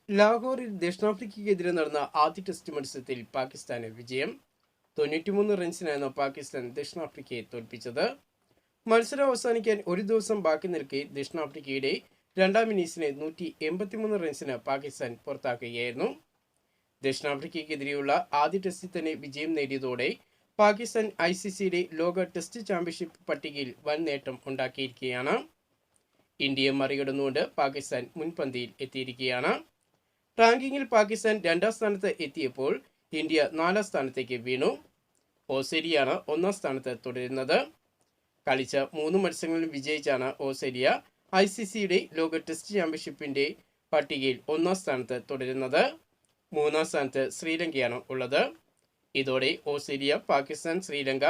ലാഹോറിൽ ദക്ഷിണാഫ്രിക്കയ്ക്കെതിരെ നടന്ന ആദ്യ ടെസ്റ്റ് മത്സരത്തിൽ പാകിസ്ഥാന് വിജയം. 93 റൺസിനായിരുന്നു പാകിസ്ഥാൻ ദക്ഷിണാഫ്രിക്കയെ തോൽപ്പിച്ചത്. മത്സരം അവസാനിക്കാൻ ഒരു ദിവസം ബാക്കി നിൽക്കെ ദക്ഷിണാഫ്രിക്കയുടെ രണ്ടാം ഇന്നിംഗ്സിനെ 183 റൺസിന് പാകിസ്ഥാൻ പുറത്താക്കുകയായിരുന്നു. ദക്ഷിണാഫ്രിക്കയ്ക്കെതിരെയുള്ള ആദ്യ ടെസ്റ്റിൽ തന്നെ വിജയം നേടിയതോടെ പാകിസ്ഥാൻ ICCയുടെ ലോക ടെസ്റ്റ് ചാമ്പ്യൻഷിപ്പ് പട്ടികയിൽ വൻ നേട്ടം ഉണ്ടാക്കിയിരിക്കുകയാണ്. ഇന്ത്യയെ മറികടന്നുകൊണ്ട് പാകിസ്ഥാൻ മുൻപന്തിയിൽ എത്തിയിരിക്കുകയാണ്. റാങ്കിങ്ങിൽ പാകിസ്ഥാൻ 2ാം സ്ഥാനത്ത് എത്തിയപ്പോൾ ഇന്ത്യ 4ാം സ്ഥാനത്തേക്ക് വീണു. ഓസ്ട്രേലിയയാണ് 1ാം സ്ഥാനത്ത് തുടരുന്നത്. കളിച്ച 3 മത്സരങ്ങളിലും വിജയിച്ചാണ് ഓസ്ട്രേലിയ ICCയുടെ ലോക ടെസ്റ്റ് ചാമ്പ്യൻഷിപ്പിന്റെ പട്ടികയിൽ 1ാം സ്ഥാനത്ത് തുടരുന്നത്. 3ാം സ്ഥാനത്ത് ശ്രീലങ്കയാണ് ഉള്ളത്. ഇതോടെ ഓസ്ട്രേലിയ, പാകിസ്ഥാൻ, ശ്രീലങ്ക,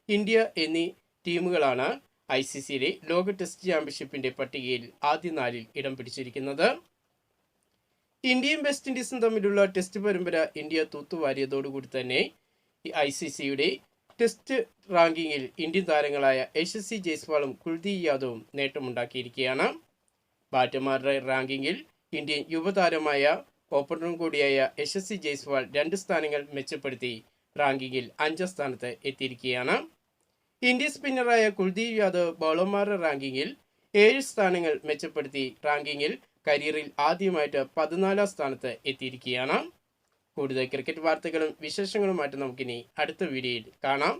ഇന്ത്യ എന്നീ ടീമുകളാണ് ICCയുടെ ലോക ടെസ്റ്റ് ചാമ്പ്യൻഷിപ്പിന്റെ പട്ടികയിൽ ആദ്യ 4-ൽ ഇടം പിടിച്ചിരിക്കുന്നത്. ഇന്ത്യയും വെസ്റ്റ് ഇൻഡീസും തമ്മിലുള്ള ടെസ്റ്റ് പരമ്പര ഇന്ത്യ തൂത്തുവാരിയതോടുകൂടി തന്നെ ICCയുടെ ടെസ്റ്റ് റാങ്കിങ്ങിൽ ഇന്ത്യൻ താരങ്ങളായ യശസ്വി ജയ്സ്വാളും കുൽദീപ് യാദവും നേട്ടമുണ്ടാക്കിയിരിക്കുകയാണ്. ബാറ്റർമാരുടെ റാങ്കിങ്ങിൽ ഇന്ത്യൻ യുവതാരമായ ഓപ്പണറും കൂടിയായ യശസ്വി ജയ്സ്വാൾ 2 സ്ഥാനങ്ങൾ മെച്ചപ്പെടുത്തി റാങ്കിങ്ങിൽ 5ാം സ്ഥാനത്ത് എത്തിയിരിക്കുകയാണ്. ഇന്ത്യൻ സ്പിന്നറായ കുൽദീപ് യാദവ് ബൗളർമാരുടെ റാങ്കിങ്ങിൽ 7 സ്ഥാനങ്ങൾ മെച്ചപ്പെടുത്തി റാങ്കിങ്ങിൽ കരിയറിൽ ആദ്യമായിട്ട് 14ാം സ്ഥാനത്ത് എത്തിയിരിക്കുകയാണ്. കൂടുതൽ ക്രിക്കറ്റ് വാർത്തകളും വിശേഷങ്ങളുമായിട്ട് നമുക്കിനി അടുത്ത വീഡിയോയിൽ കാണാം.